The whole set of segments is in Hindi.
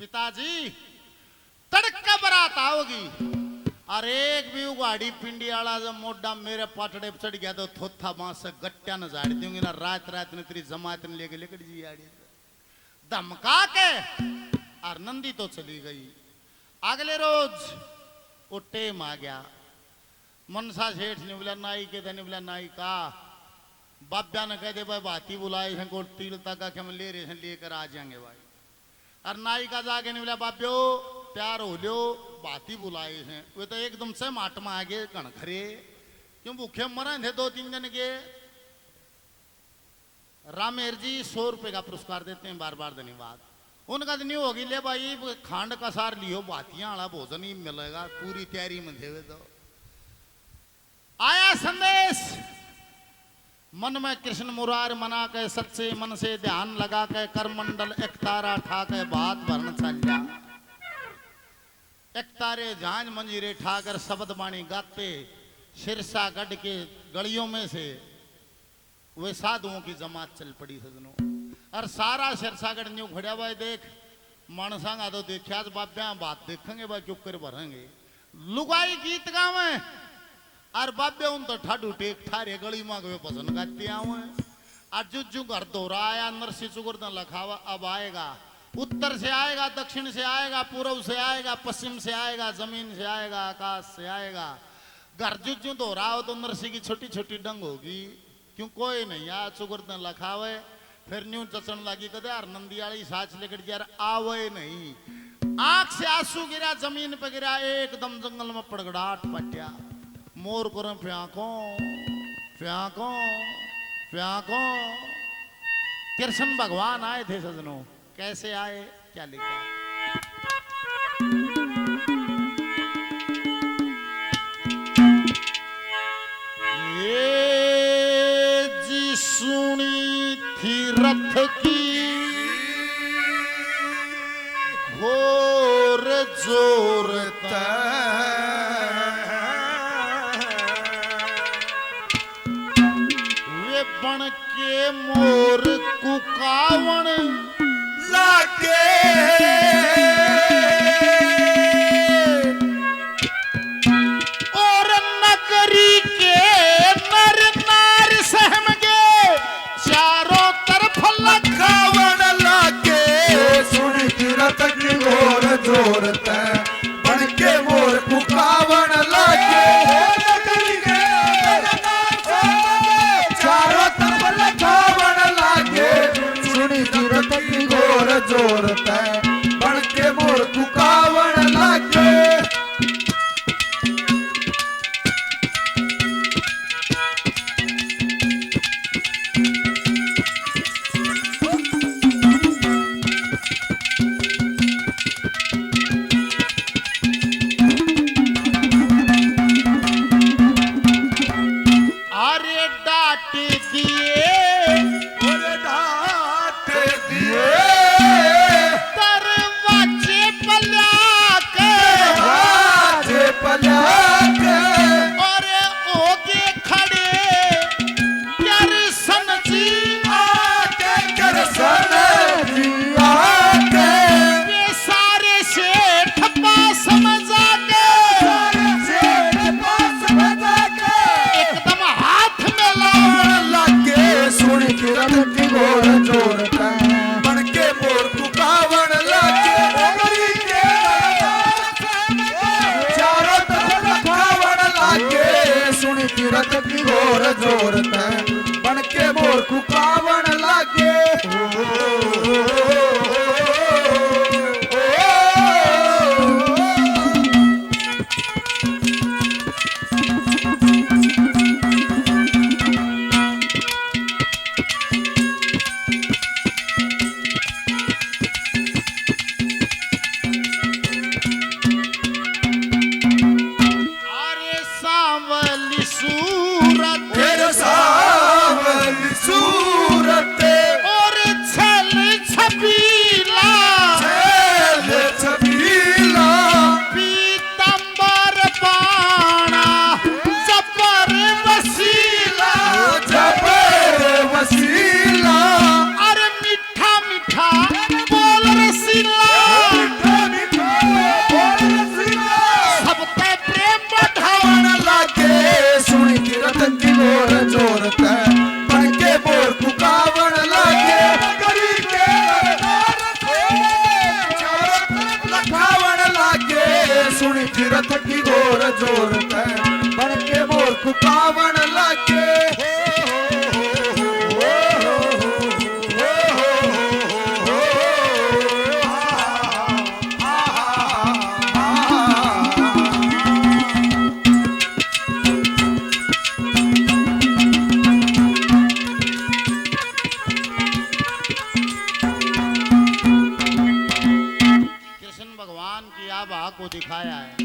पिताजी तड़का बरात आओगी। अरे एक भी गाड़ी पिंडी वाला जब मोटा मेरे पाटड़े चढ़ गया तो थोथा बांस से गट्टिया न झाड़ दूंगी ना रात रात में तेरी जमात ने लेके लेकर जी आड़ी धमका के और नंदी तो चली गई। अगले रोज वो टेम आ गया। मनसा सेठ ने बोला नाई के धनी बोला नाई का बाब्या ने कह दे भाई बाती बुलाए हैं को तिल तक के हम ले रहे हैं लेकर आ जाएंगे भाई। और नाई का जाके नहीं बोला बाब्यो प्यार हो लियो बाती बुलाए हैं। वे तो एकदम से माट में आ गए कणखरे क्यों भूखे मरे थे 2-3 जन के। रामेर जी 100 रुपए का पुरस्कार देते हैं बार बार धन्यवाद। उनका तो नहीं होगी ले भाई खांड का सार लियो बातियां वाला भोजन ही मिलेगा पूरी तैयारी में थे। तो आया संदेश मन में कृष्ण मुरार मना के सच्चे मन से ध्यान लगा के करमंडल एक तारा ठा के बात भरन चल जा। एक तारे झांझ मंजीरे ठाकर शब्द बाणी गाते सिरसा गढ़ के गलियों में से वे साधुओं की जमात चल पड़ी सजनों। और सारा सिरसागढ़ न्यू खड़ा भाई देख मानसांगा तो देखा बाब्या बात देखेंगे भाई क्यों कर भरेंगे लुगाई गीत गावे और बाब्या उन तो ठाडू टेक ठारे गली मांग वे पसंद गाते आवे। और जुजू घर दोहरा आया नरसी चुगुर्दन लखावा अब आएगा उत्तर से आएगा दक्षिण से आएगा पूर्व से आएगा पश्चिम से आएगा जमीन से आएगा आकाश से आएगा। घर जुजू दोहरा हो तो नरसी की छोटी छोटी डंग होगी क्यों कोई नहीं यार चुगुर्दन लखावे। फिर न्यू चचन लगी कदे यार नंदियाली साच लेकर यार आवे नहीं। आंख से आंसू गिरा जमीन पे गिरा एकदम जंगल में पड़गड़ाट पटिया। मोर करो फ्यांको फ्यांको फ्यांको। कृष्ण भगवान आए थे सजनों। कैसे आए क्या लिखा ये जी सुनी थी रथ की घोर जोरता वे बन के मोर कुकावण लागे और नगरी के नर नार सहम गे चारों तरफ लखावण लागे। सुन रथ की घोर जोरत बन के मोर कुकावण लागे। चारों तरफ लखावण लागे। सुनी रथ की घोर जोरत बन के मोर कुकावण लागे। अरे डांट दिए डांट दिए उसाबा को दिखाया है।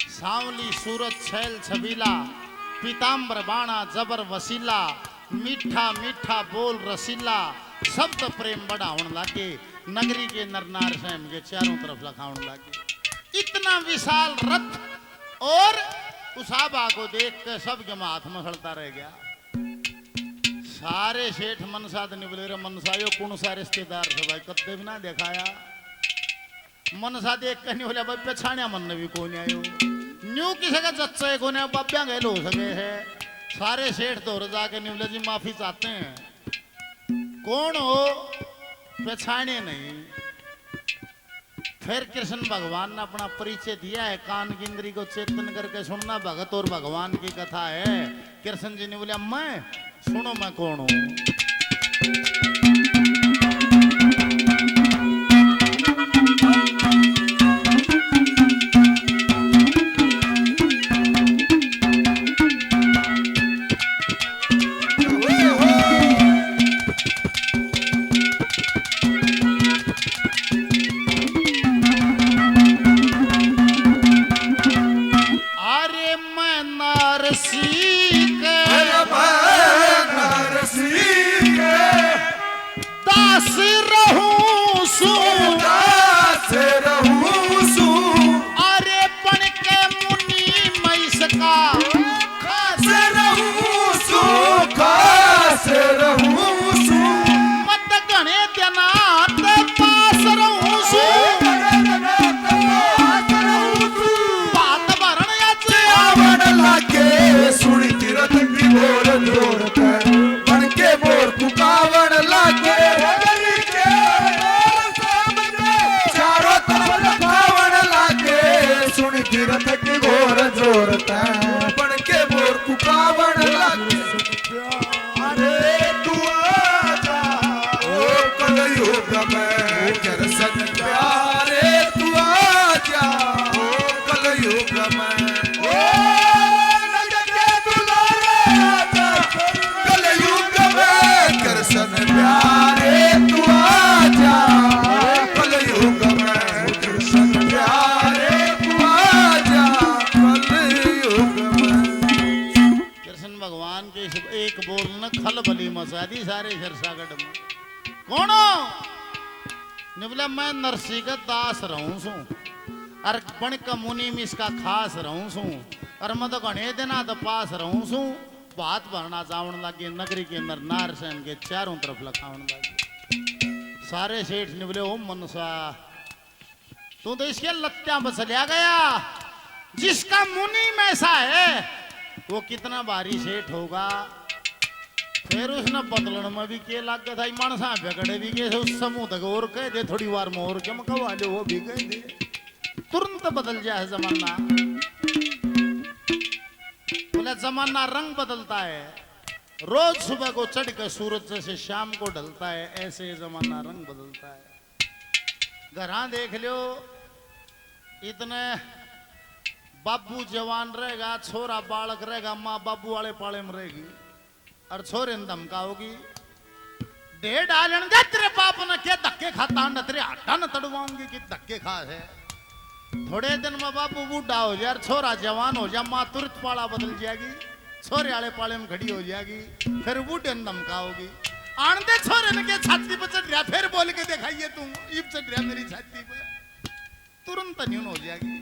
सांवली सूरत छैल छबीला, पीताम्बर बाणा जबर वसीला, मीठा मीठा बोल रसीला, शब्द प्रेम बड़ा होने लगे। नगरी के नरनार स्वयं के चारों तरफ लखाउन लगे। इतना विशाल रथ और उसाबा को देख कर सबके हाथ में खड़ता रह गया। सारे सेठ मनसा निबले रे मनसा यो कौन सा रिश्तेदार से भाई कत्ते भी ना दिखाया। मनसा देख कर नहीं बोला भाई पछाणिया मन भी कौन आयो न्यू किसी का जच्चे को ने बाब्या गए हो सके है। सारे सेठ दौड़ जाके निबले जी माफी चाहते हैं, कौन हो पछाणे नहीं। फिर कृष्ण भगवान ने अपना परिचय दिया है। कान की इंद्री को चेतन करके सुनना भगत और भगवान की कथा है। कृष्ण जी ने बोला मैं सुनो मैं कौन हूं। मसादी सारे शरसागढ़ में कौन ने बोला मैं नरसी का दास रहूं सू और बण का मुनि में इसका खास रहूं सू और मैं तो घने दिना तो पास रहूं सू। बात भरना चावण लगे नगरी के अंदर नार सेन के चारों तरफ लखावन लगे। सारे सेठ ने बोले ओ मनसा तू तो इसके लत्या बसलिया गया। जिसका मुनि में ऐसा है वो कितना भारी सेठ होगा। फिर उसने बदलन में भी के लग गया था मानसा बेगड़े भी गए उस समूह तक और कह दे थोड़ी बार मोर के मकवा लो वो भी कह दे तुरंत बदल जाए जमाना। बोले जमाना रंग बदलता है। रोज सुबह को चढ़ कर सूरज जैसे शाम को ढलता है ऐसे जमाना रंग बदलता है। घरा देख लो इतने बाबू जवान रहेगा छोरा बालक रहेगा माँ बाबू वाले पाले में रहेगी और छोरे ने धमकाओगी डेढ़ डालन दे तेरे बाप ने क्या धक्के खाता न तेरे आटा न तड़वाऊंगी कि धक्के खा है। थोड़े दिन में बाबू बूढ़ा हो जाए छोरा जवान हो जाए माँ तुरंत पाला बदल जाएगी छोरे वाले पाले में खड़ी हो जाएगी। फिर बूढ़े ने धमकाओगी आन दे छोरे ने क्या छाती पे चढ़ रहा फिर बोल के दिखाइए तुम ईब चढ़ रहा मेरी छाती पे तुरंत न्यून हो जाएगी।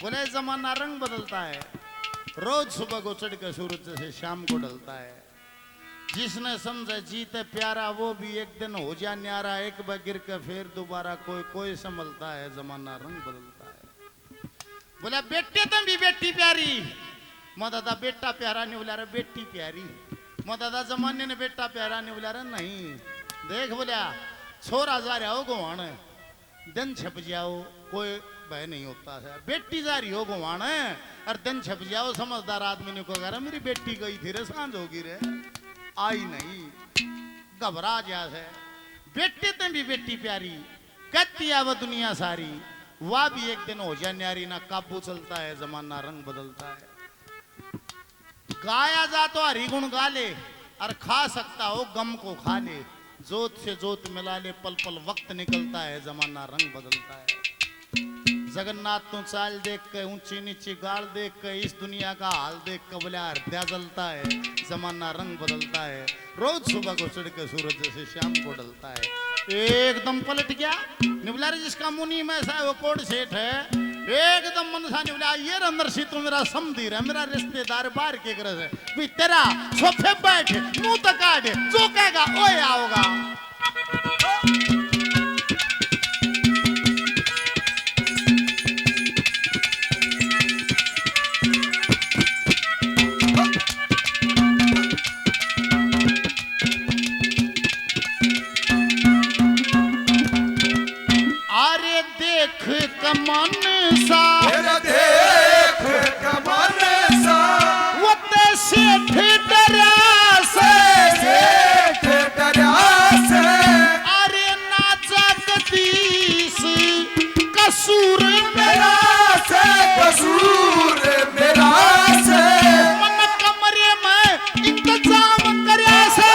बोले जमाना रंग बदलता है। रोज सुबह को चढ़ कर सूरज से शाम को ढलता है। जिसने समझे जीते प्यारा वो भी एक दिन हो जा न्यारा। एक बार गिर के फिर दोबारा कोई कोई संभलता है। जमाना रंग बदलता है। बोला बेटे तुम भी बेटी प्यारी मैं दादा बेटा प्यारा नहीं बोला रहा बेटी प्यारी मैं दादा जमाने ने बेटा प्यारा नहीं बोला रहा नहीं। देख बोला छोरा जा रहा हो गुवान दिन छप जाओ कोई भय नहीं होता है। बेटी जा रही हो गुवान और दिन छप जाओ समझदार आदमी ने कहा मेरी बेटी गई थी रे सांझ होगी रे आई नहीं घबरा जा है। बेटे ते भी बेटी प्यारी कहती है वह दुनिया सारी वह भी एक दिन हो जाए न्यारी ना काबू चलता है। जमाना रंग बदलता है। गाया जा तो हरि गुण गा ले और खा सकता हो गम को खा ले। जोत से जोत मिला ले पल पल वक्त निकलता है। जमाना रंग बदलता है। जगन्नाथ तू चाल देख के ऊंची नीची गाड़ देख के इस दुनिया का हाल देख के बोले हृदय जलता है, जमाना रंग बदलता है, रोज सुबह को चढ़ के सूरज जैसे शाम को ढलता है। एकदम पलट गया निबला जिसका मुनि में सा वो कोड सेठ है, एकदम मन सा निबला ये अंदर सी तू मेरा समधीर है, मेरा रिश्तेदार बाहर के गरज है भी तेरा सोफे बैठ मुंह तक काट जो कहेगा ओए आओगा। कमन सा देख कमन सा वो सेठ डरा से अरे ना जगदीश कसूर मेरा से कसूर मेरा से मन कमरे में इंतजाम करे से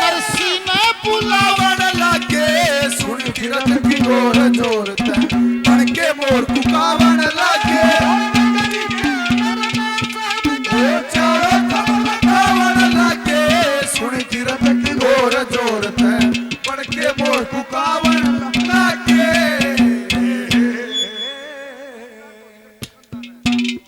नरसी ने बुलावन लगे सुन फिरत की गोर जोर